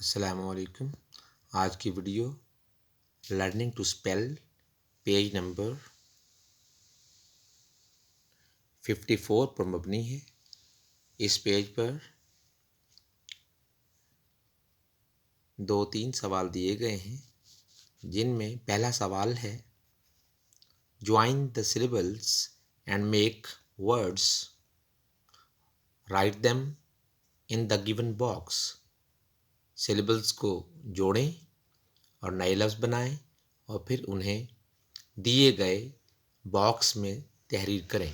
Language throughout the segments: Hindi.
अस्सलामुअलैकुम। आज की video learning to spell page number 54 पर मबनी है। इस पेज पर 2-3 सवाल दिए गए हैं, जिनमें पहला सवाल है join the syllables and make words, write them in the given box. Syllables को जोड़ें और नए लफ्ज़ बनाएं और फिर उन्हें दिए गए बॉक्स में तहरीर करें।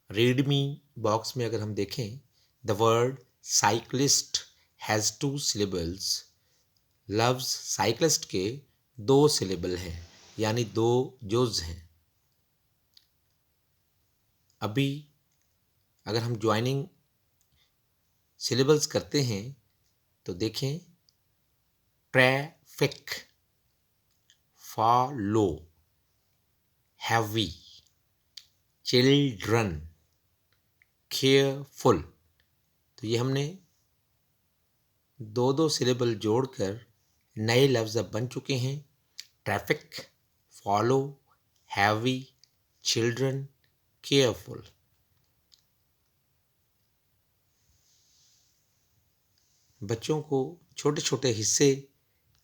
रीड मी बॉक्स में अगर हम देखें, the word cyclist has 2 syllables. लफ्ज़ साइक्लिस्ट के 2 सिलेबल हैं, यानी 2 जुज़ हैं। अभी अगर हम ज्वाइनिंग सिलेबल्स करते हैं तो देखें, traffic, follow, heavy, children, careful. तो ये हमने 2-2 सिलेबल जोड़कर नए लफ्ज़ अब बन चुके हैं। Traffic, follow, heavy, children, careful. बच्चों को छोटे छोटे हिस्से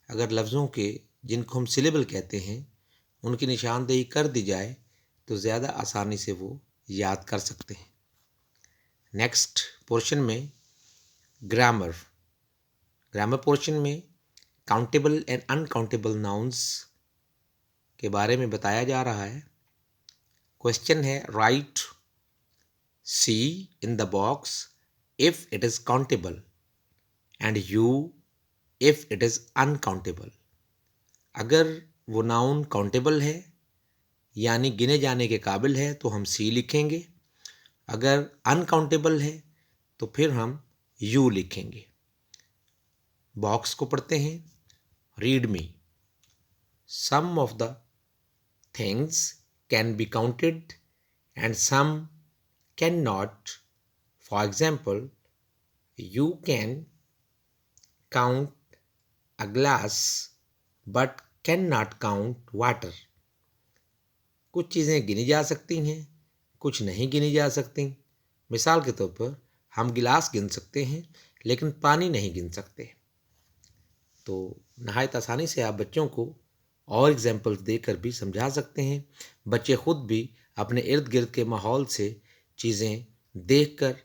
अगर लफ्ज़ों के, जिनको हम सिलेबल कहते हैं, उनकी निशानदेही कर दी जाए तो ज़्यादा आसानी से वो याद कर सकते हैं। नेक्स्ट पोर्शन में ग्रामर पोर्शन में काउंटेबल एंड अनकाउंटेबल नाउन्स के बारे में बताया जा रहा है। क्वेश्चन है, write C in the box if it is countable and U if it is uncountable. अगर वो नाउन काउंटेबल है यानी गिने जाने के काबिल है तो हम सी लिखेंगे, अगर अनकाउंटेबल है तो फिर हम यू लिखेंगे। बॉक्स को पढ़ते हैं। Read me, some of the things can be counted and some cannot. For example, you can count a glass but cannot count water. कुछ चीज़ें गिनी जा सकती हैं, कुछ नहीं गिनी जा सकती। मिसाल के तौर पर हम गिलास गिन सकते हैं लेकिन पानी नहीं गिन सकते। तो नहायत आसानी से आप बच्चों को और एग्जाम्पल्स देकर भी समझा सकते हैं। बच्चे खुद भी अपने इर्द गिर्द के माहौल से चीज़ें देखकर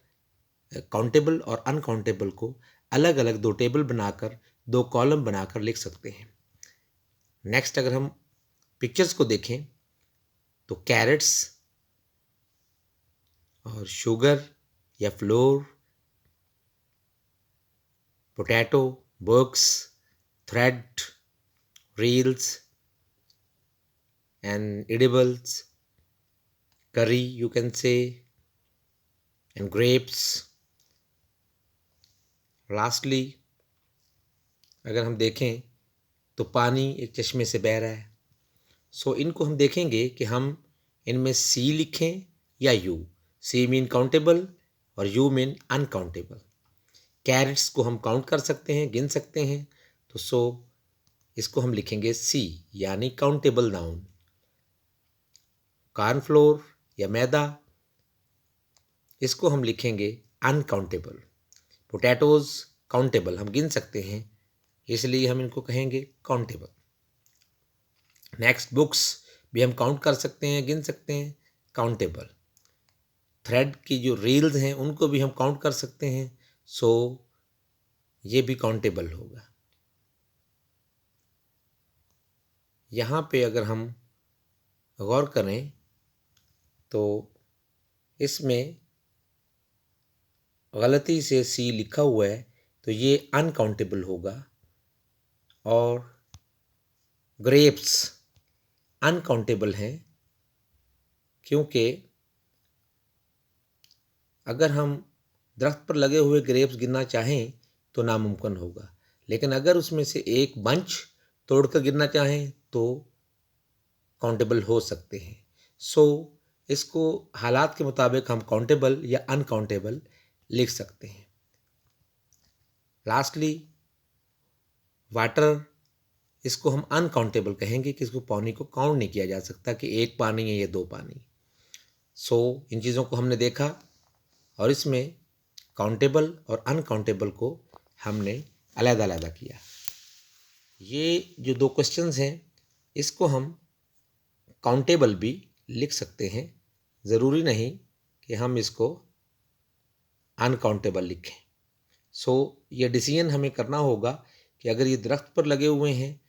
काउंटेबल और अनकाउंटेबल को अलग अलग 2 टेबल बनाकर, 2 कॉलम बनाकर लिख सकते हैं। नेक्स्ट अगर हम पिक्चर्स को देखें तो कैरेट्स और शुगर या floor, potato, books, thread, reels and edibles, curry you can say, and grapes. Lastly, अगर हम देखें तो पानी एक चश्मे से बह रहा है। सो इनको हम देखेंगे कि हम इनमें सी लिखें या यू। सी मीन काउंटेबल और यू मीन अनकाउंटेबल। कैरेट्स को हम काउंट कर सकते हैं, गिन सकते हैं, तो सो इसको हम लिखेंगे सी यानी काउंटेबल नाउन। कॉर्नफ्लोर या मैदा, इसको हम लिखेंगे अनकाउंटेबल। पोटैटोज़ काउंटेबल, हम गिन सकते हैं, इसलिए हम इनको कहेंगे काउंटेबल। नेक्स्ट बुक्स भी हम काउंट कर सकते हैं, गिन सकते हैं, काउंटेबल। थ्रेड की जो रील्स हैं उनको भी हम काउंट कर सकते हैं, सो ये भी काउंटेबल होगा। यहाँ पे अगर हम गौर करें तो इसमें गलती से सी लिखा हुआ है तो ये अनकाउंटेबल होगा, और ग्रेप्स अनकाउंटेबल हैं क्योंकि अगर हम दरख्त पर लगे हुए ग्रेप्स गिनना चाहें तो नामुमकिन होगा, लेकिन अगर उसमें से एक बंच तोड़कर गिनना चाहें तो काउंटेबल हो सकते हैं। सो इसको हालात के मुताबिक हम काउंटेबल या अनकाउंटेबल लिख सकते हैं। लास्टली वाटर, इसको हम अनकाउंटेबल कहेंगे कि इसको पानी को काउंट नहीं किया जा सकता कि एक पानी है या दो पानी। सो इन चीज़ों को हमने देखा और इसमें काउंटेबल और अनकाउंटेबल को हमने अलग-अलग किया। ये जो दो क्वेश्चंस हैं इसको हम काउंटेबल भी लिख सकते हैं, ज़रूरी नहीं कि हम इसको अनकाउंटेबल लिखें। सो ये डिसीजन हमें करना होगा कि अगर ये दरख्त पर लगे हुए हैं,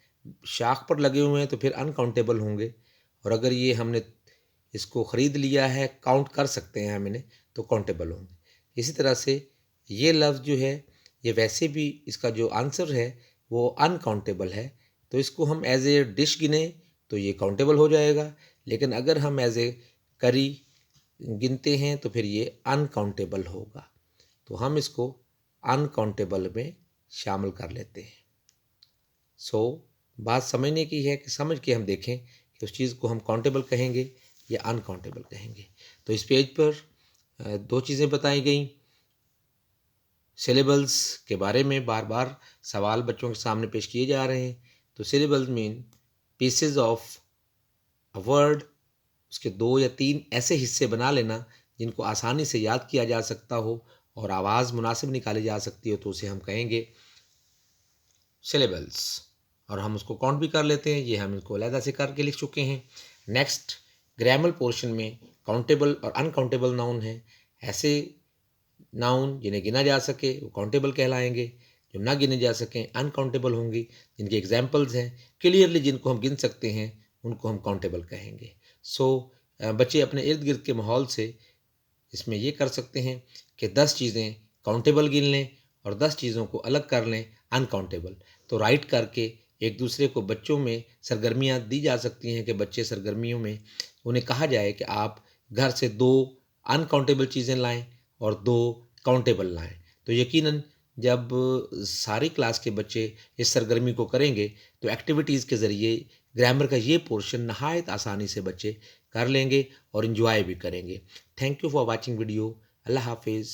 शाख पर लगे हुए हैं तो फिर अनकाउंटेबल होंगे, और अगर ये हमने इसको ख़रीद लिया है, काउंट कर सकते हैं हम इन्हें, तो काउंटेबल होंगे। इसी तरह से ये लफ्ज़ जो है ये वैसे भी इसका जो आंसर है वो अनकाउंटेबल है, तो इसको हम एज ए डिश गिने तो ये काउंटेबल हो जाएगा, लेकिन अगर हम एज ए करी गिनते हैं तो फिर ये अनकाउंटेबल होगा। तो हम इसको अनकाउंटेबल में शामिल कर लेते हैं। सो बात समझने की है कि समझ के हम देखें कि उस चीज़ को हम काउंटेबल कहेंगे या अनकाउंटेबल कहेंगे। तो इस पेज पर दो चीज़ें बताई गई। सिलेबल्स के बारे में बार बार सवाल बच्चों के सामने पेश किए जा रहे हैं। तो syllables mean pieces of a word, उसके 2 या 3 ऐसे हिस्से बना लेना जिनको आसानी से याद किया जा सकता हो और आवाज़ मुनासिब निकाली जा सकती हो, तो उसे हम कहेंगे सिलेबल्स। और हम उसको काउंट भी कर लेते हैं, ये हम इसको अलग से करके लिख चुके हैं। नेक्स्ट ग्रामर पोर्शन में काउंटेबल और अनकाउंटेबल नाउन हैं। ऐसे नाउन जिन्हें गिना जा सके वो काउंटेबल कहलाएंगे, जो ना गिने जा सकें अनकाउंटेबल होंगी। जिनके एग्जाम्पल्स हैं क्लियरली जिनको हम गिन सकते हैं उनको हम काउंटेबल कहेंगे। सो बच्चे अपने इर्द गिर्द के माहौल से इसमें ये कर सकते हैं कि 10 चीज़ें काउंटेबल गिन लें और 10 चीज़ों को अलग कर लें अनकाउंटेबल। तो राइट करके एक दूसरे को बच्चों में सरगर्मियाँ दी जा सकती हैं कि बच्चे सरगर्मियों में उन्हें कहा जाए कि आप घर से 2 अनकाउंटेबल चीज़ें लाएं और 2 काउंटेबल लाएं। तो यकीनन जब सारी क्लास के बच्चे इस सरगर्मी को करेंगे तो एक्टिविटीज़ के ज़रिए ग्रामर का ये पोर्शन नहायत आसानी से बच्चे कर लेंगे और इन्जॉय भी करेंगे। Thank you for watching video. Allah हाफिज़।